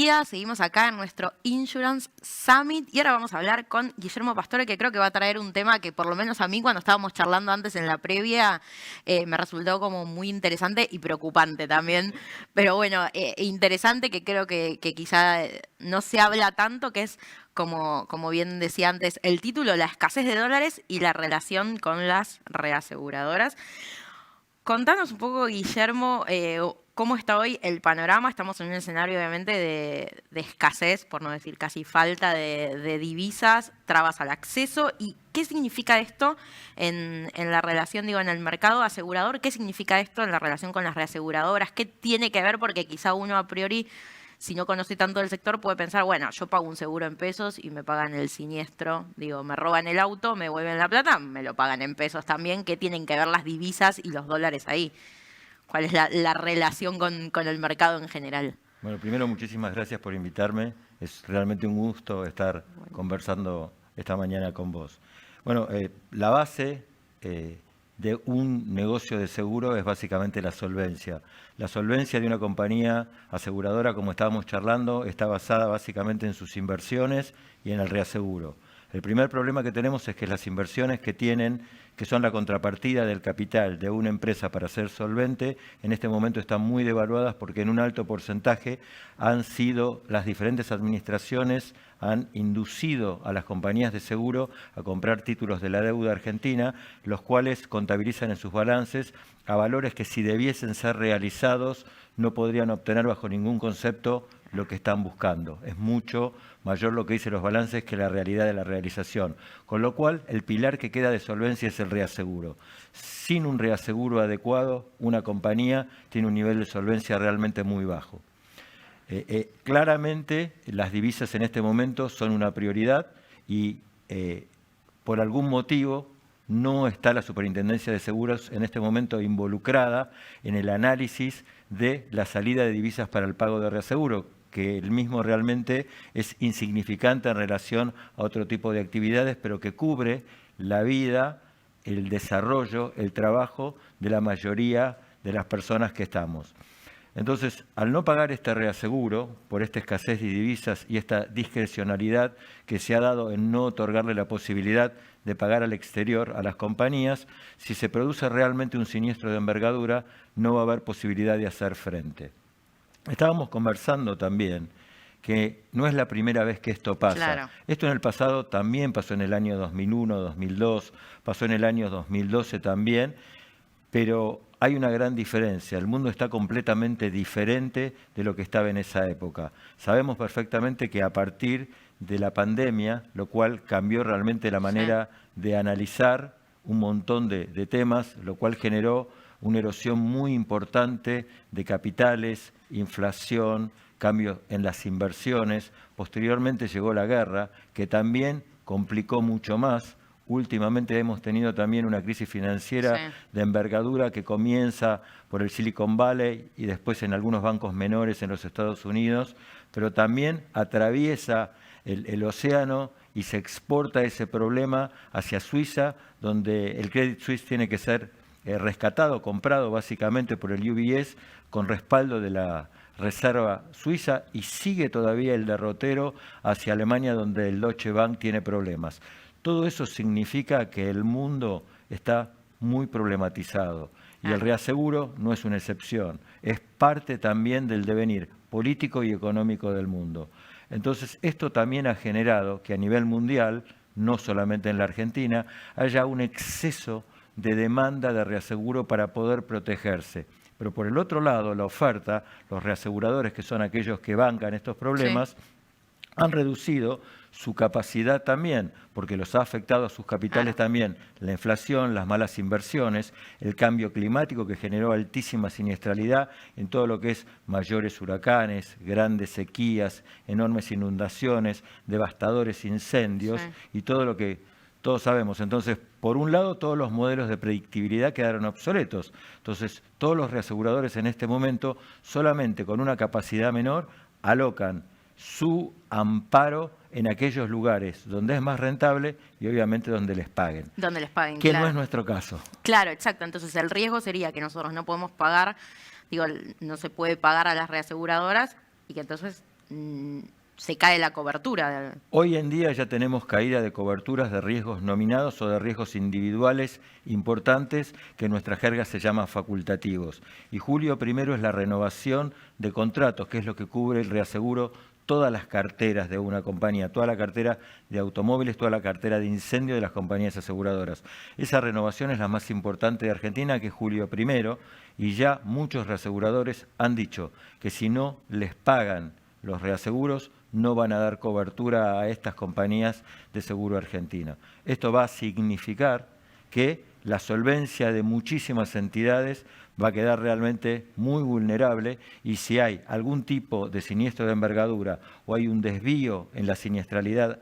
día. Seguimos acá en nuestro Insurance Summit y ahora vamos a hablar con Guillermo Pastore, que creo que va a traer un tema que por lo menos a mí cuando estábamos charlando antes en la previa me resultó como muy interesante y preocupante también. Pero bueno, interesante que creo que quizá no se habla tanto, que es como bien decía antes el título, la escasez de dólares y la relación con las reaseguradoras. Contanos un poco, Guillermo, cómo está hoy el panorama. Estamos en un escenario, obviamente, de escasez, por no decir casi falta de divisas, trabas al acceso. ¿Y qué significa esto en la relación, digo, en el mercado asegurador? ¿Qué significa esto en la relación con las reaseguradoras? ¿Qué tiene que ver? Porque quizá uno a priori, si no conoce tanto del sector, puede pensar, bueno, yo pago un seguro en pesos y me pagan el siniestro. Digo, me roban el auto, me vuelven la plata, me lo pagan en pesos también. ¿Qué tienen que ver las divisas y los dólares ahí? ¿Cuál es la relación con el mercado en general? Bueno, primero muchísimas gracias por invitarme. Es realmente un gusto estar conversando esta mañana con vos. Bueno, la base de un negocio de seguro es básicamente la solvencia. La solvencia de una compañía aseguradora, como estábamos charlando, está basada básicamente en sus inversiones y en el reaseguro. El primer problema que tenemos es que las inversiones que tienen, que son la contrapartida del capital de una empresa para ser solvente, en este momento están muy devaluadas porque en un alto porcentaje han sido las diferentes administraciones, han inducido a las compañías de seguro a comprar títulos de la deuda argentina, los cuales contabilizan en sus balances a valores que si debiesen ser realizados no podrían obtener bajo ningún concepto lo que están buscando. Es mucho mayor lo que dicen los balances que la realidad de la realización. Con lo cual, el pilar que queda de solvencia es el reaseguro. Sin un reaseguro adecuado, una compañía tiene un nivel de solvencia realmente muy bajo. Claramente, las divisas en este momento son una prioridad y por algún motivo no está la Superintendencia de Seguros en este momento involucrada en el análisis de la salida de divisas para el pago de reaseguro, que el mismo realmente es insignificante en relación a otro tipo de actividades, pero que cubre la vida, el desarrollo, el trabajo de la mayoría de las personas que estamos. Entonces, al no pagar este reaseguro, por esta escasez de divisas y esta discrecionalidad que se ha dado en no otorgarle la posibilidad de pagar al exterior a las compañías, si se produce realmente un siniestro de envergadura, no va a haber posibilidad de hacer frente. Estábamos conversando también que no es la primera vez que esto pasa. Claro. Esto en el pasado también pasó en el año 2001, 2002, pasó en el año 2012 también, pero hay una gran diferencia. El mundo está completamente diferente de lo que estaba en esa época. Sabemos perfectamente que a partir de la pandemia, lo cual cambió realmente la manera de analizar un montón de temas, lo cual generó una erosión muy importante de capitales, inflación, cambios en las inversiones. Posteriormente llegó la guerra, que también complicó mucho más. Últimamente hemos tenido también una crisis financiera de envergadura que comienza por el Silicon Valley y después en algunos bancos menores en los Estados Unidos, pero también atraviesa el océano y se exporta ese problema hacia Suiza, donde el Credit Suisse tiene que ser rescatado, comprado básicamente por el UBS con respaldo de la Reserva Suiza, y sigue todavía el derrotero hacia Alemania, donde el Deutsche Bank tiene problemas. Todo eso significa que el mundo está muy problematizado y el reaseguro no es una excepción, es parte también del devenir político y económico del mundo. Entonces, esto también ha generado que a nivel mundial, no solamente en la Argentina, haya un exceso de demanda de reaseguro para poder protegerse. Pero por el otro lado, la oferta, los reaseguradores, que son aquellos que bancan estos problemas, han reducido su capacidad también, porque los ha afectado a sus capitales también la inflación, las malas inversiones, el cambio climático que generó altísima siniestralidad en todo lo que es mayores huracanes, grandes sequías, enormes inundaciones, devastadores incendios y todo lo que todos sabemos. Entonces, por un lado, todos los modelos de predictibilidad quedaron obsoletos. Entonces, todos los reaseguradores en este momento, solamente con una capacidad menor, alocan su amparo en aquellos lugares donde es más rentable y obviamente donde les paguen. Donde les paguen, que no es nuestro caso. Claro, exacto. Entonces el riesgo sería que nosotros no podemos pagar, digo, no se puede pagar a las reaseguradoras y que entonces se cae la cobertura. Hoy en día ya tenemos caída de coberturas de riesgos nominados o de riesgos individuales importantes que en nuestra jerga se llaman facultativos. Y julio primero es la renovación de contratos, que es lo que cubre el reaseguro todas las carteras de una compañía, toda la cartera de automóviles, toda la cartera de incendio de las compañías aseguradoras. Esa renovación es la más importante de Argentina, que es julio primero, y ya muchos reaseguradores han dicho que si no les pagan los reaseguros, no van a dar cobertura a estas compañías de seguro argentina. Esto va a significar que la solvencia de muchísimas entidades va a quedar realmente muy vulnerable, y si hay algún tipo de siniestro de envergadura o hay un desvío en la siniestralidad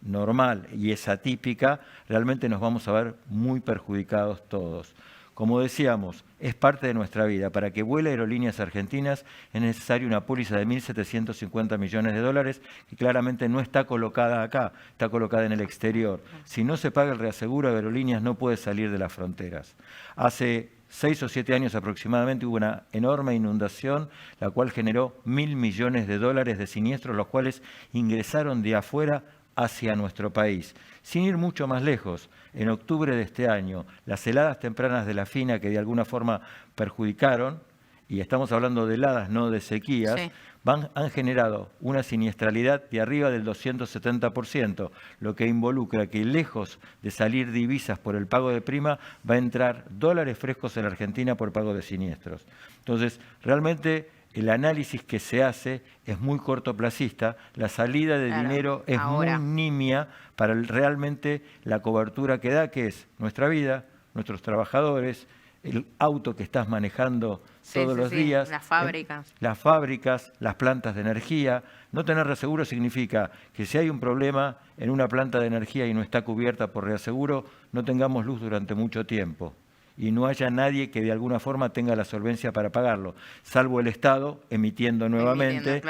normal y es atípica, realmente nos vamos a ver muy perjudicados todos. Como decíamos, es parte de nuestra vida. Para que vuele Aerolíneas Argentinas es necesaria una póliza de 1.750 millones de dólares, que claramente no está colocada acá, está colocada en el exterior. Si no se paga el reaseguro, Aerolíneas no puede salir de las fronteras. Hace 6 o 7 años aproximadamente hubo una enorme inundación, la cual generó 1.000 millones de dólares de siniestros, los cuales ingresaron de afuera hacia nuestro país. Sin ir mucho más lejos, en octubre de este año, las heladas tempranas de la FINA, que de alguna forma perjudicaron, y estamos hablando de heladas, no de sequías, sí, han generado una siniestralidad de arriba del 270%, lo que involucra que lejos de salir divisas por el pago de prima, va a entrar dólares frescos en la Argentina por pago de siniestros. Entonces, realmente el análisis que se hace es muy cortoplacista, la salida de dinero es muy nimia para realmente la cobertura que da, que es nuestra vida, nuestros trabajadores, el auto que estás manejando todos los días, las fábricas, las plantas de energía. No tener reaseguro significa que si hay un problema en una planta de energía y no está cubierta por reaseguro, no tengamos luz durante mucho tiempo y no haya nadie que de alguna forma tenga la solvencia para pagarlo, salvo el Estado emitiendo nuevamente,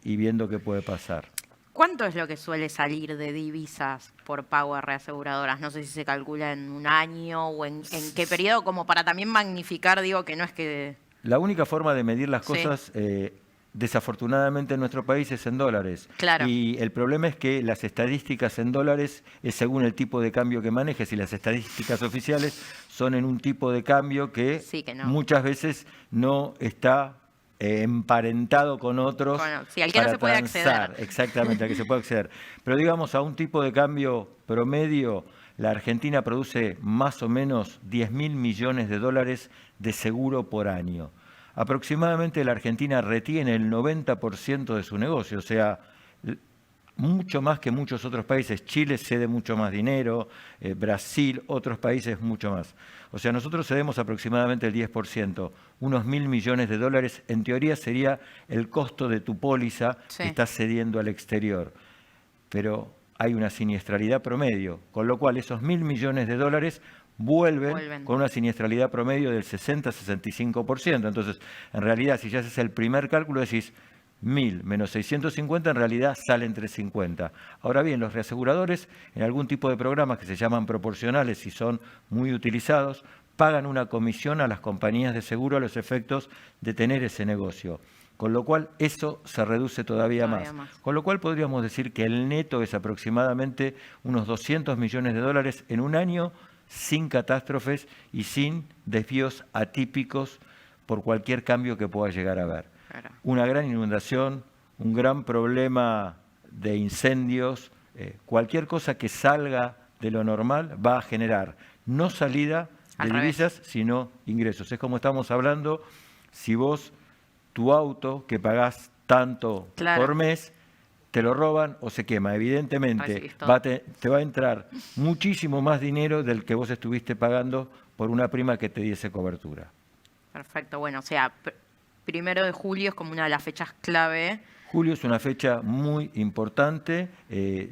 y viendo qué puede pasar. ¿Cuánto es lo que suele salir de divisas por pago a reaseguradoras? No sé si se calcula en un año o en qué periodo, como para también magnificar, digo, que no es que... La única forma de medir las cosas, desafortunadamente en nuestro país, es en dólares. Claro. Y el problema es que las estadísticas en dólares es según el tipo de cambio que manejes, y las estadísticas oficiales son en un tipo de cambio que, muchas veces no está emparentado con otros. Bueno, sí, al que no se puede acceder. Exactamente, al que se puede acceder. Pero digamos, a un tipo de cambio promedio, la Argentina produce más o menos 10.000 millones de dólares de seguro por año. Aproximadamente la Argentina retiene el 90% de su negocio, o sea, mucho más que muchos otros países. Chile cede mucho más dinero, Brasil, otros países mucho más. O sea, nosotros cedemos aproximadamente el 10%, unos 1.000 millones de dólares. En teoría sería el costo de tu póliza que estás cediendo al exterior. Pero hay una siniestralidad promedio, con lo cual esos 1.000 millones de dólares vuelven con una siniestralidad promedio del 60-65%. Entonces, en realidad, si ya haces el primer cálculo, decís 1.000 menos 650, en realidad salen 350. Ahora bien, los reaseguradores, en algún tipo de programas que se llaman proporcionales y son muy utilizados, pagan una comisión a las compañías de seguro a los efectos de tener ese negocio. Con lo cual, eso se reduce todavía más. Con lo cual, podríamos decir que el neto es aproximadamente unos 200 millones de dólares en un año, sin catástrofes y sin desvíos atípicos por cualquier cambio que pueda llegar a haber. Una gran inundación, un gran problema de incendios, cualquier cosa que salga de lo normal va a generar no salida de divisas, sino ingresos. Es como estamos hablando, si vos tu auto que pagás tanto por mes, te lo roban o se quema. Evidentemente te va a entrar muchísimo más dinero del que vos estuviste pagando por una prima que te diese cobertura. Perfecto, bueno, o sea, 1 de julio es como una de las fechas clave. Julio es una fecha muy importante.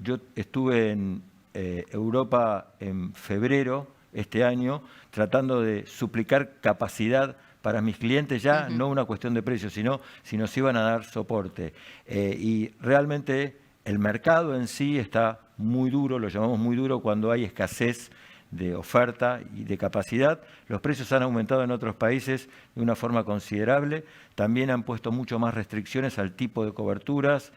Yo estuve en Europa en febrero este año tratando de suplicar capacidad para mis clientes, ya no una cuestión de precios, sino si nos iban a dar soporte. Y realmente el mercado en sí está muy duro, lo llamamos muy duro cuando hay escasez de oferta y de capacidad. Los precios han aumentado en otros países de una forma considerable. También han puesto mucho más restricciones al tipo de coberturas.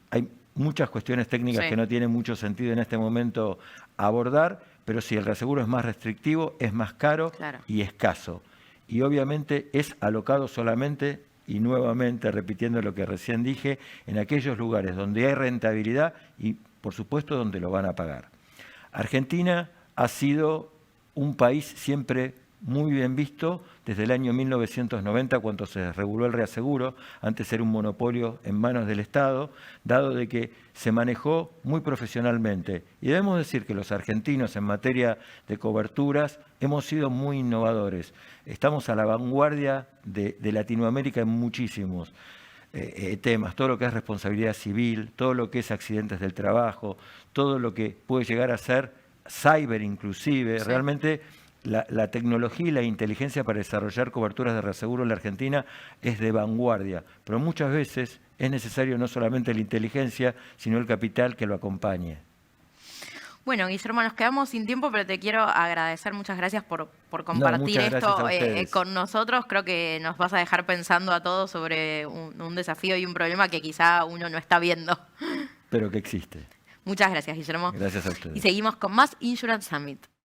Hay muchas cuestiones técnicas que no tienen mucho sentido en este momento abordar, pero sí, el reaseguro es más restrictivo, es más caro y escaso. Y obviamente es alocado solamente, y nuevamente repitiendo lo que recién dije, en aquellos lugares donde hay rentabilidad y por supuesto donde lo van a pagar. Argentina ha sido un país siempre muy bien visto desde el año 1990, cuando se reguló el reaseguro. Antes era un monopolio en manos del Estado, dado de que se manejó muy profesionalmente. Y debemos decir que los argentinos en materia de coberturas hemos sido muy innovadores. Estamos a la vanguardia de Latinoamérica en muchísimos temas, todo lo que es responsabilidad civil, todo lo que es accidentes del trabajo, todo lo que puede llegar a ser cyber inclusive. Realmente la tecnología y la inteligencia para desarrollar coberturas de reaseguro en la Argentina es de vanguardia, pero muchas veces es necesario no solamente la inteligencia, sino el capital que lo acompañe. Bueno, Guillermo, nos quedamos sin tiempo, pero te quiero agradecer. Muchas gracias por compartir esto con nosotros. Creo que nos vas a dejar pensando a todos sobre un desafío y un problema que quizá uno no está viendo. Pero que existe. Muchas gracias, Guillermo. Gracias a ustedes. Y seguimos con más Insurance Summit.